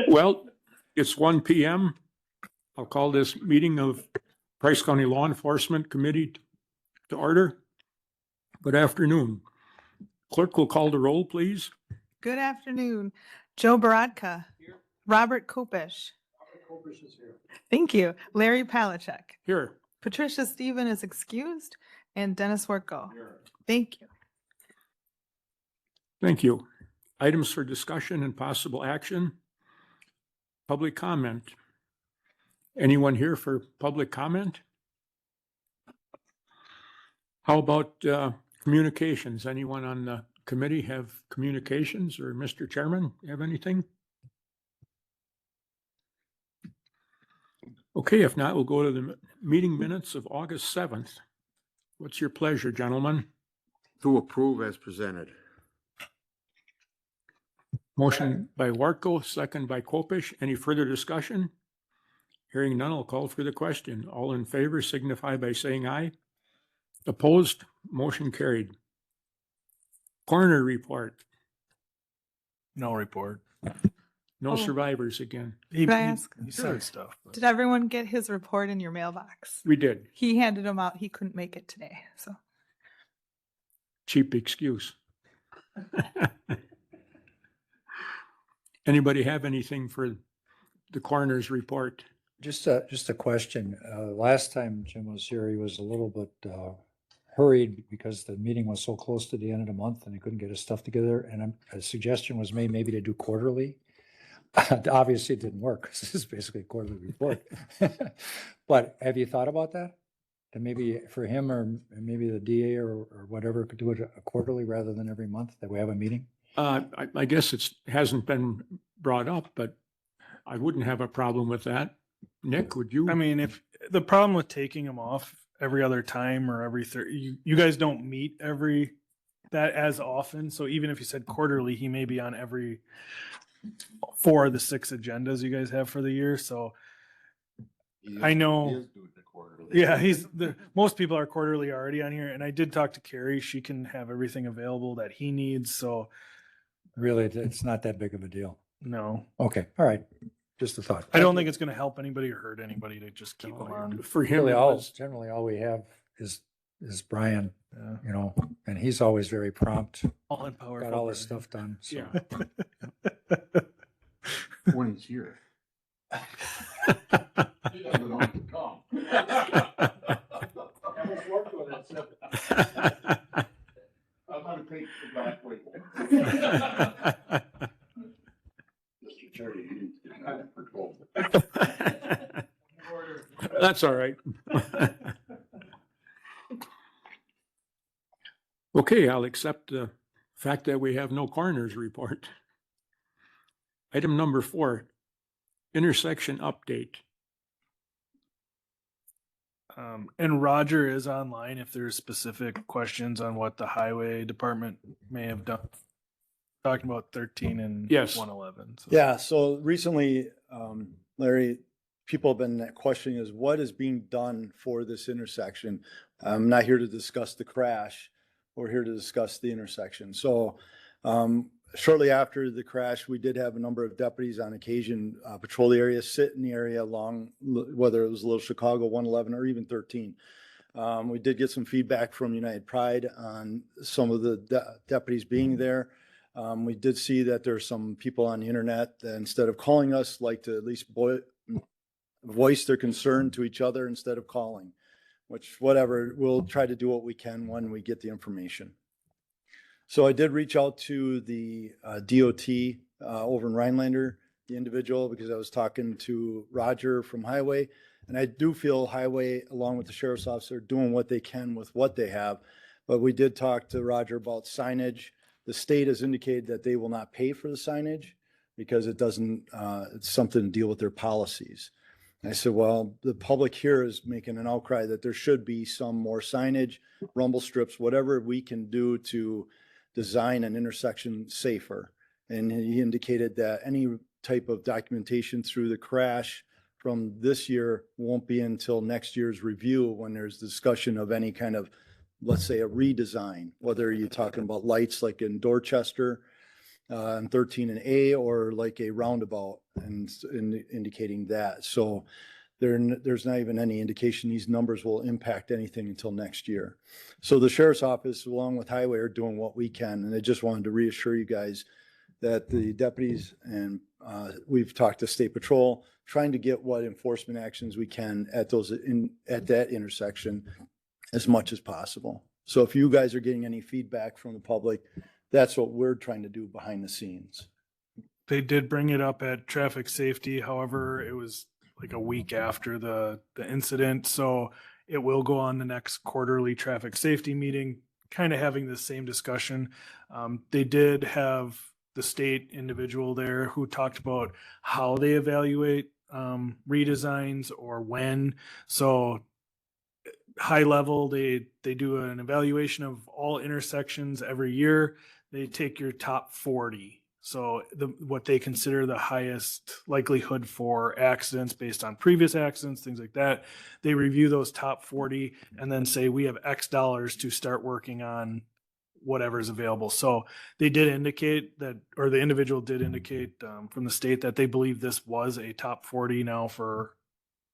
Well, it's 1 PM. I'll call this meeting of Price County Law Enforcement Committee to order. Good afternoon. Clerk will call the roll, please. Good afternoon. Joe Borodka. Robert Kopish. Thank you. Larry Palachuk. Here. Patricia Stephen is excused and Dennis Worko. Thank you. Thank you. Items for discussion and possible action. Public comment. Anyone here for public comment? How about communications? Anyone on the committee have communications, or Mr. Chairman have anything? Okay, if not, we'll go to the meeting minutes of August 7th. What's your pleasure, gentlemen? To approve as presented. Motion by Warco, second by Kopish. Any further discussion? Hearing none, I'll call for the question. All in favor signify by saying aye. Opposed, motion carried. Coroner report. No report. No Oh. survivors again. Could I ask? He said stuff. but- Did everyone get his report in your mailbox? We did. He handed them out. He couldn't make it today. So Cheap excuse. Anybody have anything for the coroner's report? Just a question. Last time Jim was here, he was a little bit hurried because the meeting was so close to the end of the month and he couldn't get his stuff together. And a suggestion was made maybe to do quarterly. Obviously, it didn't work. This is basically a quarterly report. But have you thought about that? That maybe for him or maybe the DA or whatever could do it a quarterly rather than every month that we have a meeting? I guess it hasn't been brought up, but I wouldn't have a problem with that. Nick, would you? I mean, if the problem with taking them off every other time or every third, you guys don't meet that as often. So even if you said quarterly, he may be on every 4 of the 6 agendas you guys have for the year. So I know, yeah, most people are quarterly already on here. And I did talk to Carrie. She can have everything available that he needs. So Really, it's not that big of a deal. no, Okay, all right. Just a thought. I don't think it's going to help anybody or hurt anybody to just keep them on. For him, Really, generally all we have is Brian, Yeah. you know, and he's always very prompt, All in power. got all his stuff done. So. yeah. When he's here. I'm gonna take the back way. Mr. Charlie, you need to get out of control. That's all right. Okay, I'll accept the fact that we have no coroner's report. Item number 4, intersection update. And Roger is online if there's specific questions on what the highway department may have done. Talking about 13 and Yes. 111. So. Yeah, so recently, Larry, people have been questioning is what is being done for this intersection? I'm not here to discuss the crash. We're here to discuss the intersection. So shortly after the crash, we did have a number of deputies on occasion patrol the area, sit in the area along, whether it was Little Chicago, 111, or even 13. We did get some feedback from United Pride on some of the deputies being there. We did see that there's some people on the internet that instead of calling us, like to at least voice their concern to each other instead of calling, which whatever, we'll try to do what we can when we get the information. So I did reach out to the DOT over in Rhinelander, the individual, because I was talking to Roger from Highway, and I do feel Highway, along with the sheriff's officer, are doing what they can with what they have. But we did talk to Roger about signage. The state has indicated that they will not pay for the signage because it doesn't, it's something to deal with their policies. And I said, well, the public here is making an outcry that there should be some more signage, rumble strips, whatever we can do to design an intersection safer. And he indicated that any type of documentation through the crash from this year won't be until next year's review when there's discussion of any kind of, let's say, a redesign, whether you're talking about lights like in Dorchester, on 13 and A, or like a roundabout and indicating that. So there's not even any indication these numbers will impact anything until next year. So the sheriff's office, along with highway, are doing what we can. And I just wanted to reassure you guys that the deputies and we've talked to State Patrol, trying to get what enforcement actions we can at that intersection as much as possible. So if you guys are getting any feedback from the public, that's what we're trying to do behind the scenes. They did bring it up at traffic safety. However, it was like a week after the incident. So it will go on the next quarterly traffic safety meeting, kind of having the same discussion. They did have the state individual there who talked about how they evaluate redesigns or when. So high level, they do an evaluation of all intersections every year. They take your top 40. So what they consider the highest likelihood for accidents based on previous accidents, things like that. They review those top 40 and then say, we have X dollars to start working on whatever's available. So they did indicate that, or the individual did indicate from the state that they believe this was a top 40 now for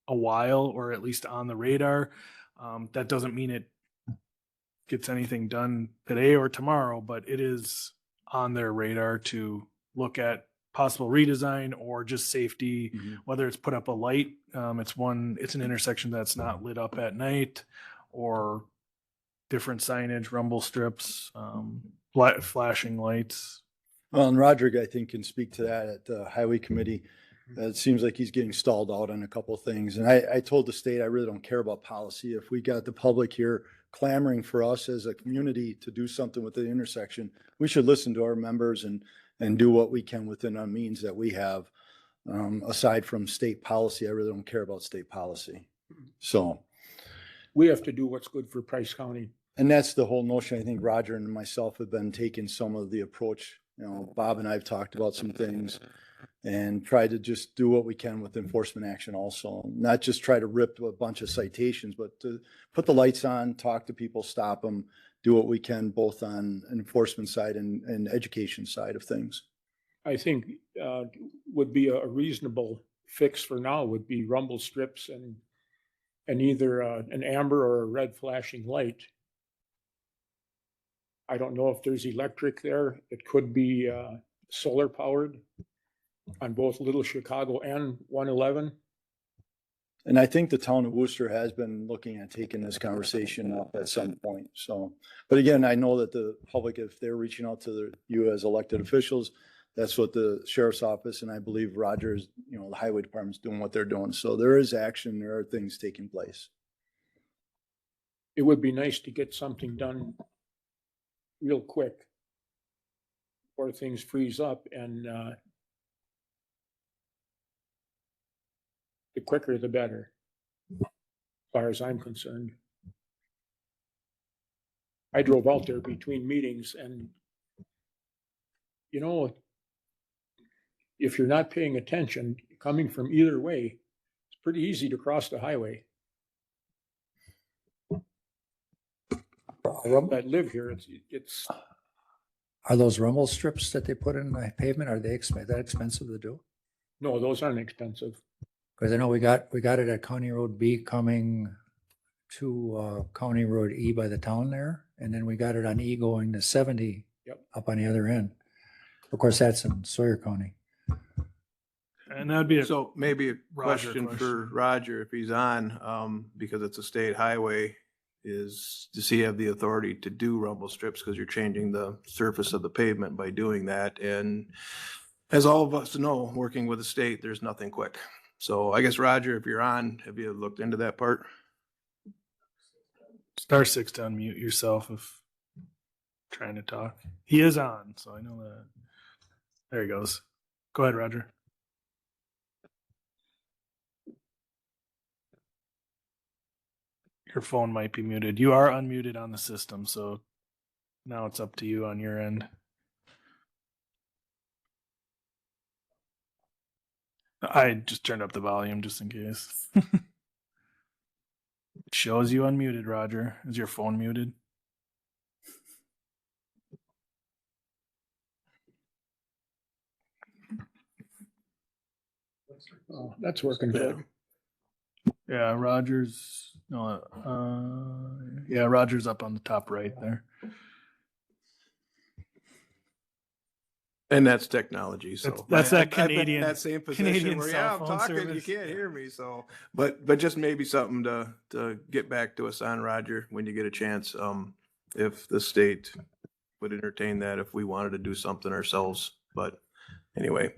a while, or at least on the radar. That doesn't mean it gets anything done today or tomorrow, but it is on their radar to look at possible redesign or just safety, whether it's put up a light. It's an intersection that's not lit up at night, or different signage, rumble strips, flashing lights. Well, and Roderick, I think, can speak to that at the highway committee. It seems like he's getting stalled out on a couple of things. And I told the state, I really don't care about policy. If we got the public here clamoring for us as a community to do something with the intersection, we should listen to our members and do what we can within our means that we have. Aside from state policy, I really don't care about state policy. So, We have to do what's good for Price County. and that's the whole notion. I think Roger and myself have been taking some of the approach. Bob and I have talked about some things and try to just do what we can with enforcement action also. Not just try to rip a bunch of citations, but to put the lights on, talk to people, stop them, do what we can both on enforcement side and education side of things. I think would be a reasonable fix for now would be rumble strips and either an amber or a red flashing light. I don't know if there's electric there. It could be solar powered on both Little Chicago and 111. And I think the town of Worcester has been looking at taking this conversation up at some point. So, but again, I know that the public, if they're reaching out to you as elected officials, that's what the sheriff's office, and I believe Rogers, the highway department's doing what they're doing. So there is action, there are things taking place. It would be nice to get something done real quick before things freeze up, and the quicker the better, as far as I'm concerned. I drove out there between meetings, and if you're not paying attention, coming from either way, it's pretty easy to cross the highway. That live here, it's Are those rumble strips that they put in the pavement, are they that expensive to do? no, those aren't expensive. Because I know we got it at County Road B coming to County Road E by the town there. And then we got it on E going to 70 Yep. up on the other end. Of course, that's in Sawyer County. And that'd be So maybe a Roger question question. for Roger, if he's on, because it's a state highway, is does he have the authority to do rumble strips? Because you're changing the surface of the pavement by doing that. And as all of us know, working with the state, there's nothing quick. So I guess, Roger, if you're on, have you looked into that part? *6 to unmute yourself if trying to talk. He is on, so I know that. There he goes. Go ahead, Roger. Your phone might be muted. You are unmuted on the system, so now it's up to you on your end. I just turned up the volume just in case. It shows you unmuted, Roger. Is your phone muted? Oh, that's working good. Yeah, Rogers, no, yeah, Rogers up on the top right there. And that's technology, so. That's that I've been in Canadian- That same position Canadian where, cell yeah, I'm phone talking, you service. can't hear me, so. But just maybe something to get back to us on, Roger, when you get a chance. If the state would entertain that, if we wanted to do something ourselves. But anyway,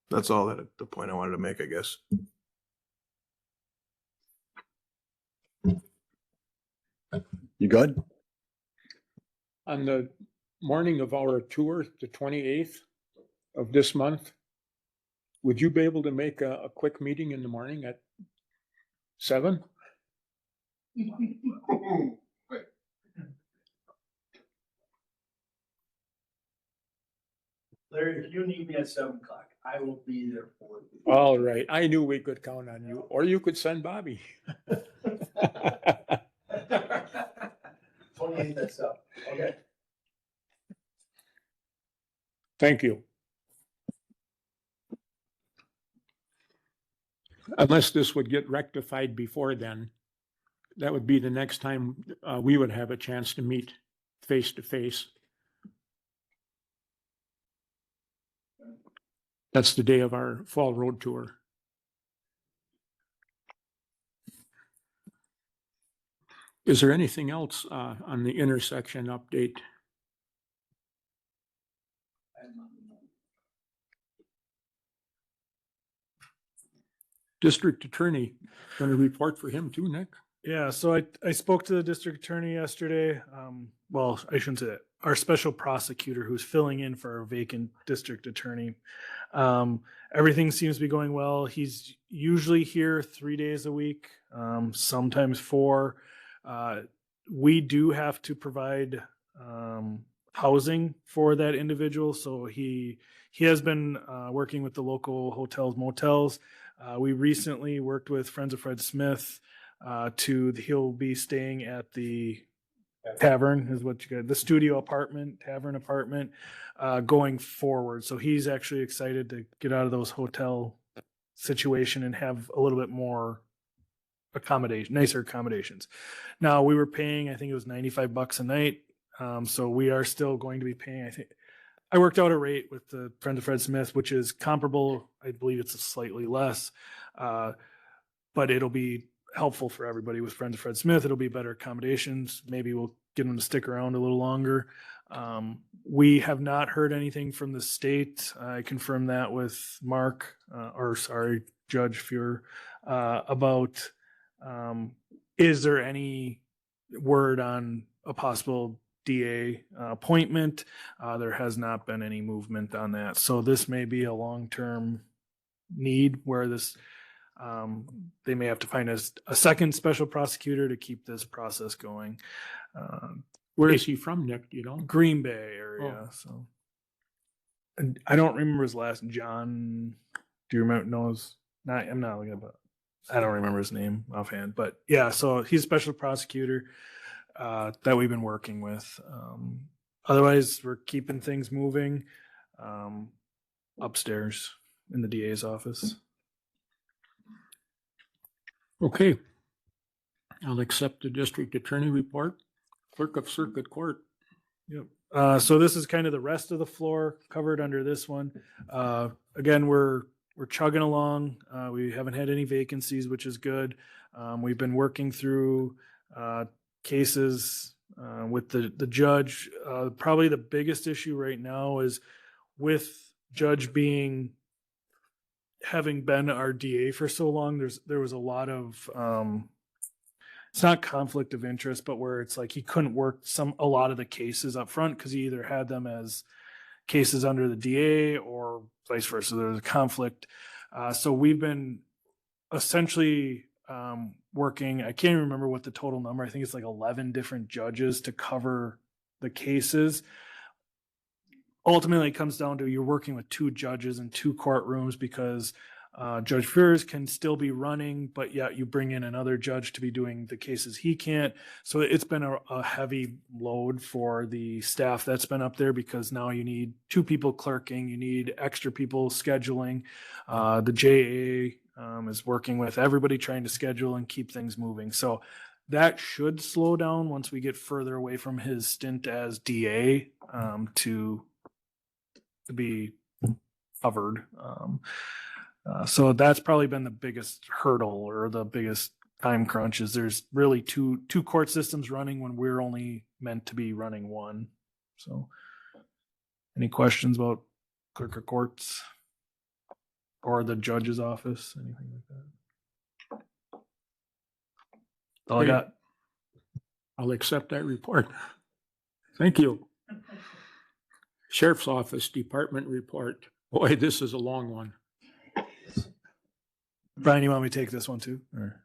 that's all the point I wanted to make, I guess. You good? On the morning of our tour, the 28th of this month, would you be able to make a quick meeting in the morning at 7? Larry, if you need me at 7 o'clock, I will be there for you. All right, I knew we could count on you, or you could send Bobby. 28th at 7. Okay. Thank you. Unless this would get rectified before then, that would be the next time we would have a chance to meet face to face. That's the day of our fall road tour. Is there anything else on the intersection update? District Attorney, going to report for him too, Nick? Yeah, so I spoke to the district attorney yesterday. Well, I shouldn't say that. Our special prosecutor who's filling in for our vacant district attorney. Everything seems to be going well. He's usually here 3 days a week, sometimes 4. We do have to provide housing for that individual. So he has been working with the local hotels, motels. We recently worked with Friends of Fred Smith. He'll be staying at the tavern, is what you got, the studio apartment, tavern apartment, going forward. So he's actually excited to get out of those hotel situation and have a little bit more nicer accommodations. Now we were paying, I think it was $95 a night. So we are still going to be paying, I worked out a rate with the Friends of Fred Smith, which is comparable. I believe it's slightly less, but it'll be helpful for everybody with Friends of Fred Smith. It'll be better accommodations. Maybe we'll get them to stick around a little longer. We have not heard anything from the state. I confirmed that with Judge Fuhr, about, is there any word on a possible DA appointment? There has not been any movement on that. So this may be a long-term need where they may have to find a second special prosecutor to keep this process going. Where is he from, Nick? Do you know? Green Bay area. So, and I don't remember his last. John, do you remember? I'm not looking at. I don't remember his name offhand. But yeah, so he's a special prosecutor that we've been working with. Otherwise, we're keeping things moving upstairs in the DA's office. Okay. I'll accept the district attorney report. Clerk of Circuit Court. Yep. So this is kind of the rest of the floor covered under this one. Again, we're chugging along. We haven't had any vacancies, which is good. We've been working through cases with the judge. Probably the biggest issue right now is with Judge having been our DA for so long. There was a lot of it's not conflict of interest, but where it's like he couldn't work a lot of the cases up front because he either had them as cases under the DA or vice versa. There's a conflict. So we've been essentially working, I can't even remember what the total number, I think it's like 11 different judges to cover the cases. Ultimately, it comes down to you're working with 2 judges in 2 courtrooms because Judge Fears can still be running, but yet you bring in another judge to be doing the cases he can't. So it's been a heavy load for the staff that's been up there, because now you need 2 people clerking, you need extra people scheduling. The JA is working with everybody trying to schedule and keep things moving. So that should slow down once we get further away from his stint as DA to be covered. So that's probably been the biggest hurdle or the biggest time crunch, is there's really two court systems running when we're only meant to be running one. So any questions about clerk of courts or the judge's office, anything like that? That's all I got. I'll accept that report. Thank you. Sheriff's Office Department report. Boy, this is a long one. Brian, you want me to take this one too? Or?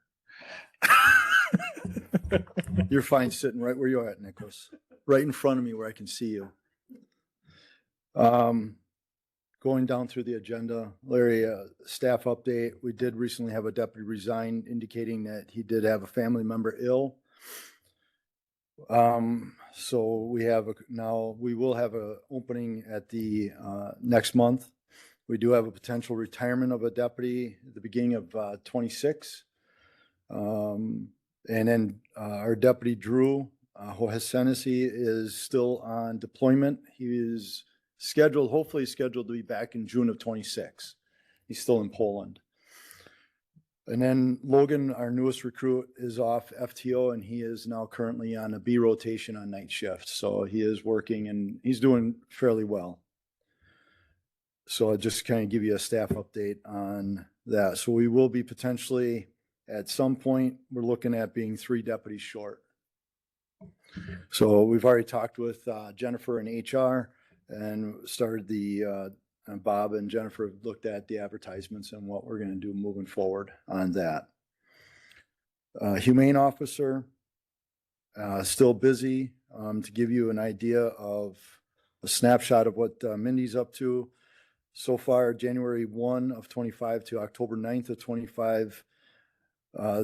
You're fine sitting right where you're at, Nicholas, right in front of me where I can see you. Going down through the agenda, Larry, staff update. We did recently have a deputy resign, indicating that he did have a family member ill. So we have we will have a opening at the next month. We do have a potential retirement of a deputy at the beginning of 26. And then our deputy Drew Hohesenesi is still on deployment. He is hopefully scheduled to be back in June of 26. He's still in Poland. And then Logan, our newest recruit, is off FTO, and he is now currently on a B rotation on night shift. So he is working and he's doing fairly well. So I just kind of give you a staff update on that. So we will be potentially, at some point, we're looking at being 3 deputies short. So we've already talked with Jennifer in HR and started Bob and Jennifer have looked at the advertisements and what we're going to do moving forward on that. Humane officer, still busy. To give you an idea of a snapshot of what Mindy's up to. So far, January 1 of 25 to October 9th of 25,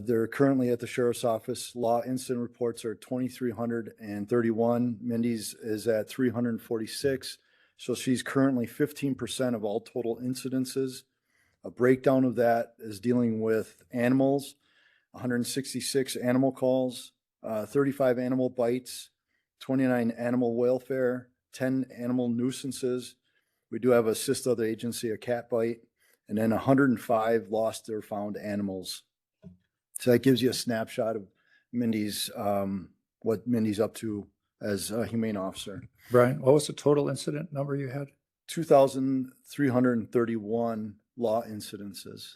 they're currently at the sheriff's office. Law incident reports are 2,331. Mindy's is at 346. So she's currently 15% of all total incidences. A breakdown of that is dealing with animals, 166 animal calls, 35 animal bites, 29 animal welfare, 10 animal nuisances. We do have assist other agency, a cat bite, and then 105 lost or found animals. So that gives you a snapshot of Mindy's, what Mindy's up to as a humane officer. Brian, what was the total incident number you had? 2,331 law incidences.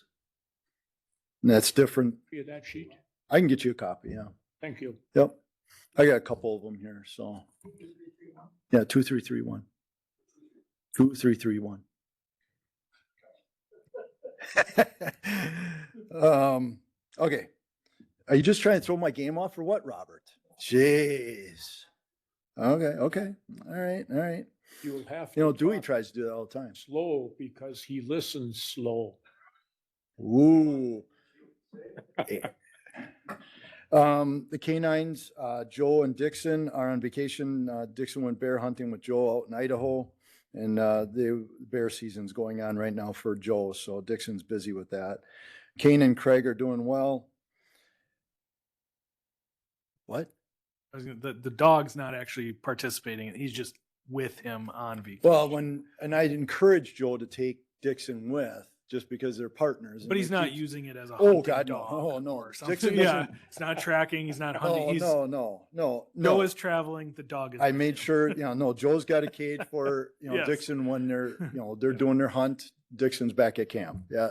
And that's different. See that sheet? I can get you a copy, yeah. Thank you. Yep. I got a couple of them here, so. Yeah, 2331. 2331. Okay. Are you just trying to throw my game off or what, Robert? Jeez. Okay. All right. You will have. You know, to Dewey talk tries to do that all the time. slow because he listens slow. Ooh. The canines, Joe and Dixon are on vacation. Dixon went bear hunting with Joe out in Idaho, and the bear season's going on right now for Joe, so Dixon's busy with that. Kane and Craig are doing well. What? The dog's not actually participating. He's just with him on vacation. Well, and I'd encourage Joe to take Dixon with, just because they're partners. But and he's it not keeps- using it as a Oh, hunting God, no. dog. Oh, no. Or something. Dixon Yeah, doesn't- it's not tracking. He's not hunting. No. Joe is traveling. The dog is. I made sure, no, Joe's got a cage for, Yes. Dixon when they're, they're doing their hunt. Dixon's back at camp. Yeah.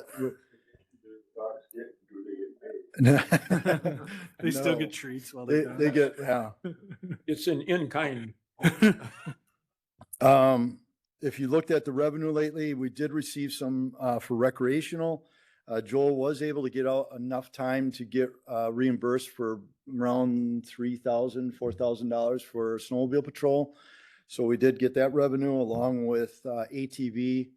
They still No. get treats while they're They get, yeah. It's an in-kind. If you looked at the revenue lately, we did receive some for recreational. Joel was able to get out enough time to get reimbursed for around $3,000, $4,000 for snowmobile patrol. So we did get that revenue along with ATV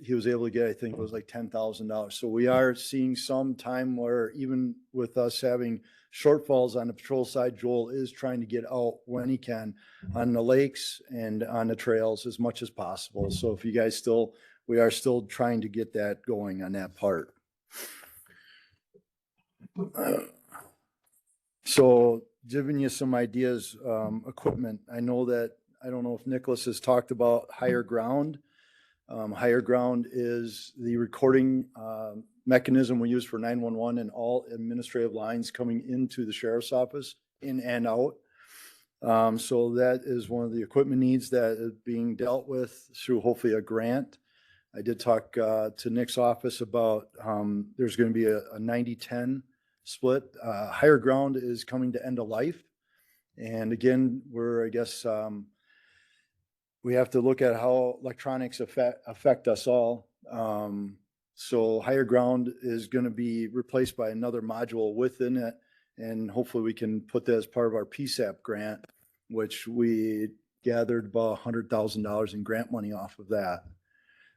He was able to get, I think it was like $10,000. So we are seeing some time where even with us having shortfalls on the patrol side, Joel is trying to get out when he can on the lakes and on the trails as much as possible. So if you guys we are still trying to get that going on that part. So giving you some ideas, equipment, I know that, I don't know if Nicholas has talked about Higher Ground. Higher Ground is the recording mechanism we use for 911 and all administrative lines coming into the sheriff's office, in and out. So that is one of the equipment needs that is being dealt with through hopefully a grant. I did talk to Nick's office about there's going to be a 90-10 split. Higher Ground is coming to end of life. And again, I guess, we have to look at how electronics affect us all. So Higher Ground is going to be replaced by another module within it. And hopefully we can put that as part of our PSAP grant, which we gathered about $100,000 in grant money off of that.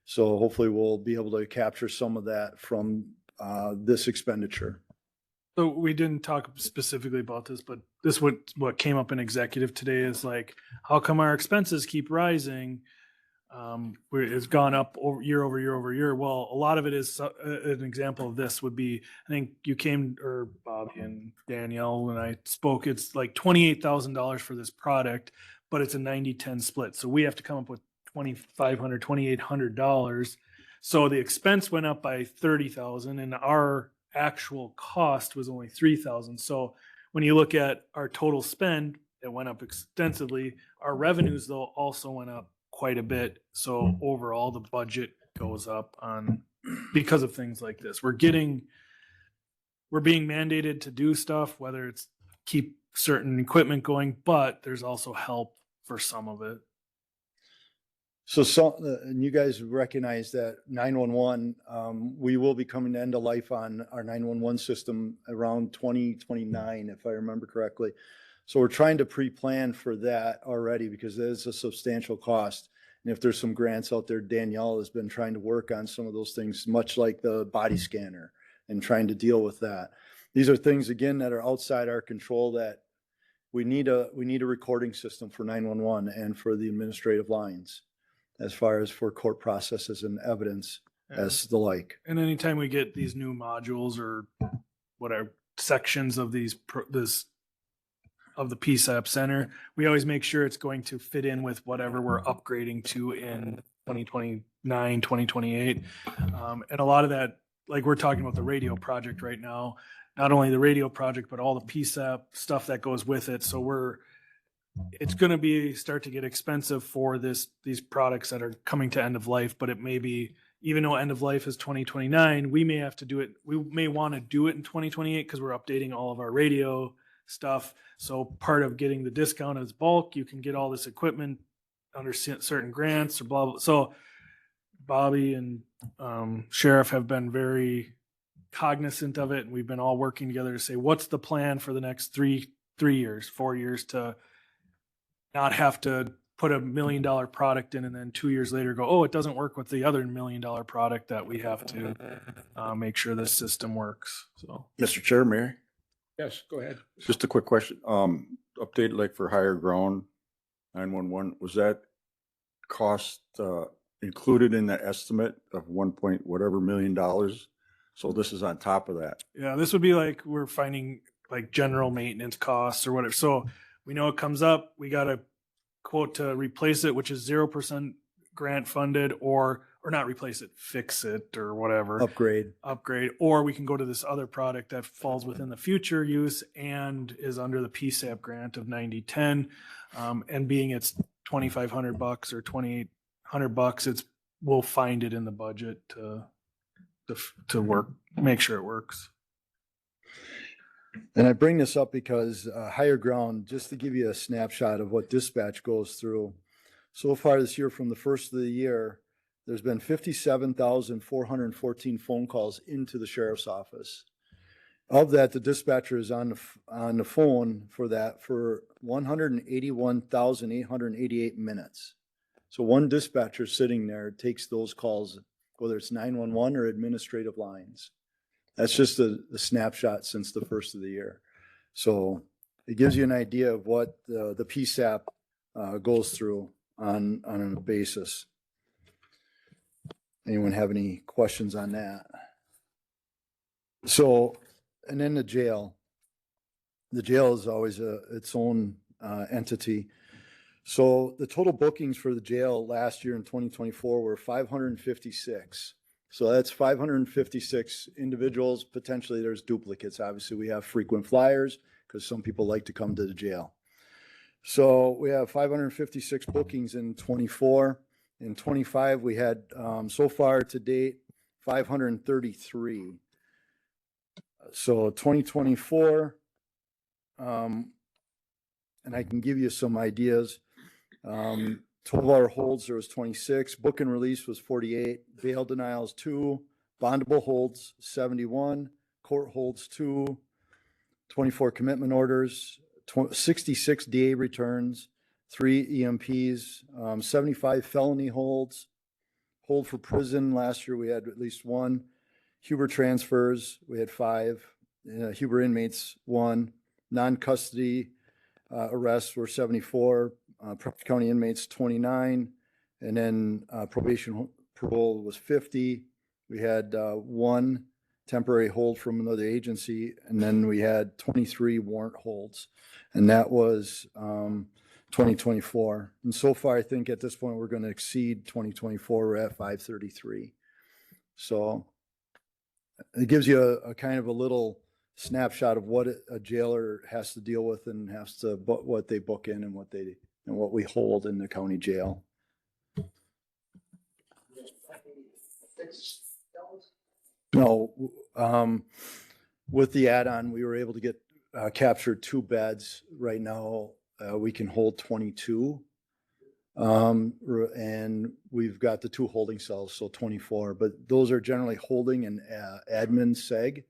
So hopefully we'll be able to capture some of that from this expenditure. So we didn't talk specifically about this, but this what came up in executive today is like, how come our expenses keep rising? It's gone up year over year over year. Well, a lot of it is an example of this would be, I think you came, or Bobby and Danielle, when I spoke, it's like $28,000 for this product, but it's a 90-10 split. So we have to come up with $2,500, $2,800. So the expense went up by $30,000 and our actual cost was only $3,000. So when you look at our total spend, it went up extensively. Our revenues though also went up quite a bit. So overall the budget goes up because of things like this. We're being mandated to do stuff, whether it's keep certain equipment going, but there's also help for some of it. So and you guys recognize that 911, we will be coming to end of life on our 911 system around 2029, if I remember correctly. So we're trying to pre-plan for that already because that is a substantial cost. And if there's some grants out there, Danielle has been trying to work on some of those things, much like the body scanner, and trying to deal with that. These are things, again, that are outside our control, that we need a recording system for 911 and for the administrative lines, as far as for court processes and evidence as the like. And anytime we get these new modules or whatever sections of of the PSAP center, we always make sure it's going to fit in with whatever we're upgrading to in 2029, 2028. And a lot of that, like we're talking about the radio project right now, not only the radio project, but all the PSAP stuff that goes with it. So it's going to start to get expensive for these products that are coming to end of life, but it may be, even though end of life is 2029, we may have to do it. We may want to do it in 2028 because we're updating all of our radio stuff. So part of getting the discount is bulk. You can get all this equipment under certain grants or blah, blah. So Bobby and Sheriff have been very cognizant of it. And we've been all working together to say, what's the plan for the next 3 years, 4 years, to not have to put $1 million product in and then 2 years later go, oh, it doesn't work with the other $1 million product that we have to make sure this system works. So, Mr. Chair, Mayor, Yes, go ahead. just a quick question. Update like for Higher Ground 911, was that cost included in the estimate of $1 million? So this is on top of that. yeah, this would be like we're finding like general maintenance costs or whatever. So we know it comes up, we got a quote to replace it, which is 0% grant funded, or not replace it, fix it or whatever. Upgrade. Or we can go to this other product that falls within the future use and is under the PSAP grant of 90-10. And being it's $2,500 or $2,800, we'll find it in the budget to work, make sure it works. And I bring this up because Higher Ground, just to give you a snapshot of what dispatch goes through. So far this year, from the first of the year, there's been 57,414 phone calls into the sheriff's office. Of that, the dispatcher is on the phone for 181,888 minutes. So one dispatcher sitting there takes those calls, whether it's 911 or administrative lines. That's just a snapshot since the first of the year. So it gives you an idea of what the PSAP goes through on a basis. Anyone have any questions on that? So, and then the jail. The jail is always its own entity. So the total bookings for the jail last year in 2024 were 556. So that's 556 individuals. Potentially there's duplicates. Obviously we have frequent flyers because some people like to come to the jail. So we have 556 bookings in 24. In 25, we had so far to date 533. So 2024, and I can give you some ideas. 12-hour holds, there was 26. Book and release was 48. Bail denials 2. Bondable holds 71. Court holds 2. 24 commitment orders. 66 DA returns. 3 EMPs. 75 felony holds. Hold for prison last year we had at least 1. Huber transfers we had 5. Huber inmates 1. Non-custody arrests were 74. Preston County inmates 29, and then probation parole was 50. We had 1 temporary hold from another agency, and then we had 23 warrant holds, and that was 2024. And so far, I think at this point we're going to exceed 2024. We're at 533. So it gives you a kind of a little snapshot of what a jailer has to deal with and has to what they book in and what we hold in the county jail. No, with the add-on, we were able to get capture 2 beds. Right now, we can hold 22. And we've got the 2 holding cells, so 24, but those are generally holding and admin seg.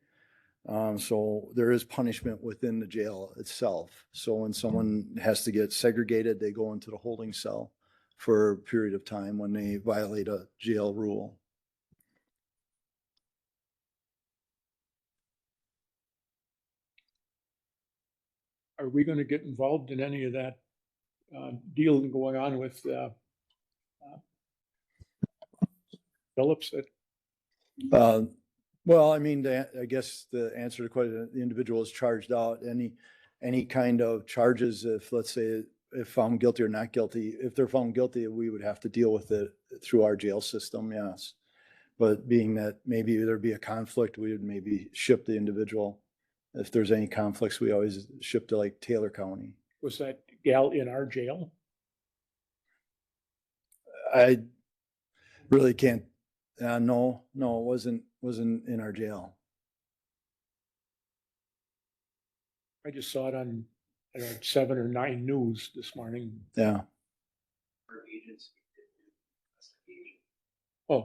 So there is punishment within the jail itself. So when someone has to get segregated, they go into the holding cell for a period of time when they violate a jail rule. Are we going to get involved in any of that deal going on with Phillips? Well, I mean, I guess the answer to the question, the individual is charged out. Any kind of charges, if let's say if found guilty or not guilty, if they're found guilty, we would have to deal with it through our jail system, yes. But being that maybe there'd be a conflict, we would maybe ship the individual. If there's any conflicts, we always ship to like Taylor County. Was that gal in our jail? I really can't. No, it wasn't in our jail. I just saw it on 7 or 9 news this morning. Yeah. Oh,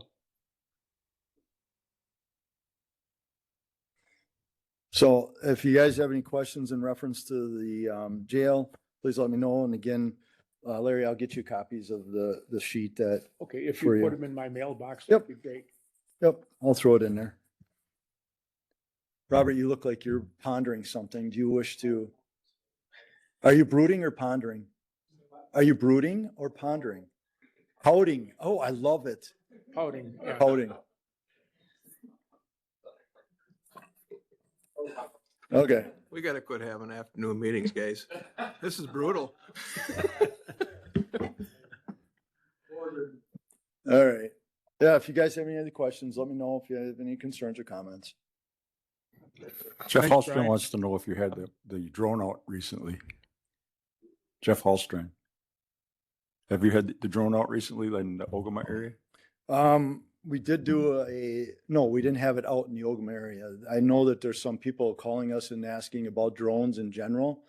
So if you guys have any questions in reference to the jail, please let me know. And again, Larry, I'll get you copies of the sheet that, okay. If For you you. put them in my mailbox, Yep. that'd be great. yep, I'll throw it in there. Robert, you look like you're pondering something. Do you wish to? Are you brooding or pondering? Are you brooding or pondering? Pouting. Oh, I love it. Pouting. Yeah. Pouting. Okay. We got to quit having afternoon meetings, guys. This is brutal. All right. Yeah, if you guys have any other questions, let me know if you have any concerns or comments. Jeff Thanks, Hallstrom Brian. wants to know if you had the drone out recently. Jeff Hallstrom. Have you had the drone out recently in the Ogama area? We did do no, we didn't have it out in the Ogama area. I know that there's some people calling us and asking about drones in general.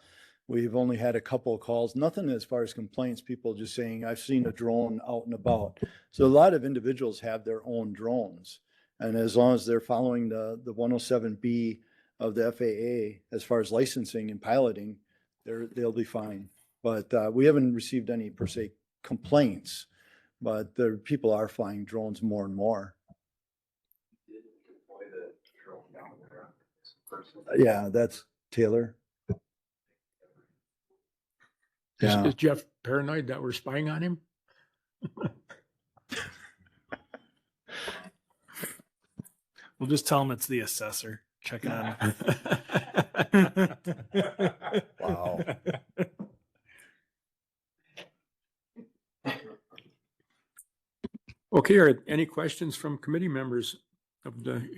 We've only had a couple of calls, nothing as far as complaints, people just saying, I've seen a drone out and about. So a lot of individuals have their own drones. And as long as they're following the 107B of the FAA, as far as licensing and piloting, they'll be fine. But we haven't received any per se complaints. but the people are flying drones more and more. Yeah, that's Taylor. Yeah. Is Jeff paranoid that we're spying on him? We'll just tell him it's the assessor checking on. Wow. Okay, are any questions from committee members of the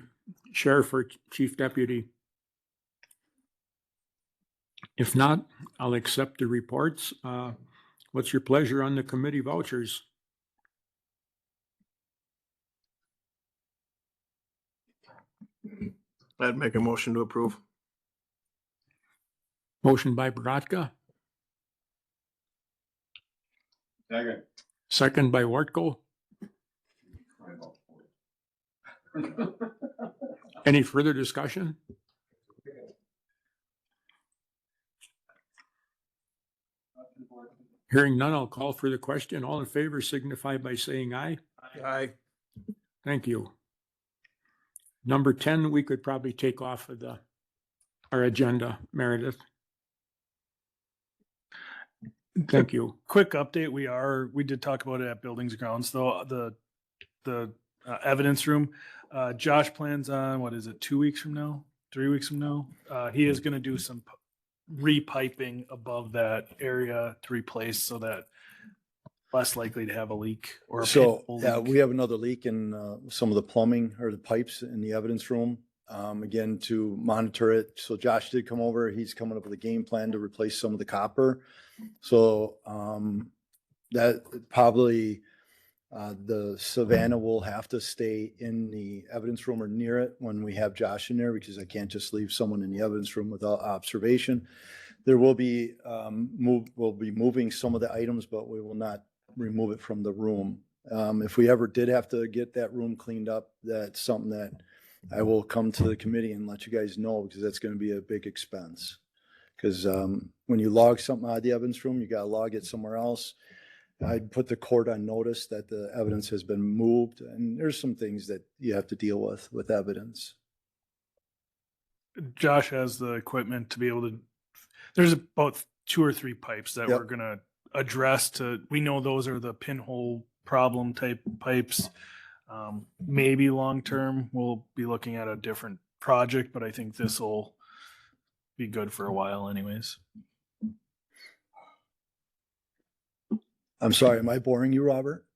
sheriff or chief deputy? If not, I'll accept the reports. What's your pleasure on the committee vouchers? I'd make a motion to approve. Motion by Baratka. Second by Wartko. Any further discussion? Hearing none, I'll call for the question. All in favor signify by saying aye. Aye. Thank you. Number 10, we could probably take off of our agenda, Meredith. Thank you. Quick update, we did talk about it at Buildings and Grounds, though, the evidence room. Josh plans on, what is it, 2 weeks from now, 3 weeks from now? He is gonna do some repiping above that area to replace so that less likely to have a leak or a So, pinhole yeah, leak. we have another leak in some of the plumbing or the pipes in the evidence room. Again, to monitor it. So Josh did come over. He's coming up with a game plan to replace some of the copper. So that probably the Savannah will have to stay in the evidence room or near it when we have Josh in there, because I can't just leave someone in the evidence room without observation. There will be we'll be moving some of the items, but we will not remove it from the room. If we ever did have to get that room cleaned up, that's something that I will come to the committee and let you guys know, because that's going to be a big expense. Because when you log something out of the evidence room, you got to log it somewhere else. I'd put the court on notice that the evidence has been moved, and there's some things that you have to deal with evidence. Josh has the equipment to be able to, there's about 2 or 3 pipes that Yep. we're gonna address we know those are the pinhole problem type pipes. Maybe long-term, we'll be looking at a different project, but I think this will be good for a while anyways. I'm sorry, am I boring you, Robert?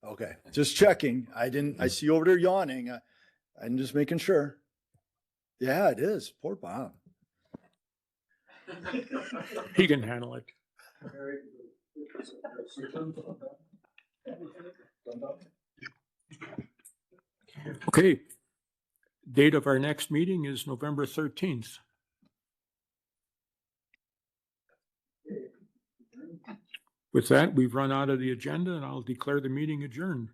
Okay, just checking. I see you over there yawning. I'm just making sure. Yeah, it is. Poor Bob. He can handle it. Okay. Date of our next meeting is November 13th. With that, we've run out of the agenda and I'll declare the meeting adjourned.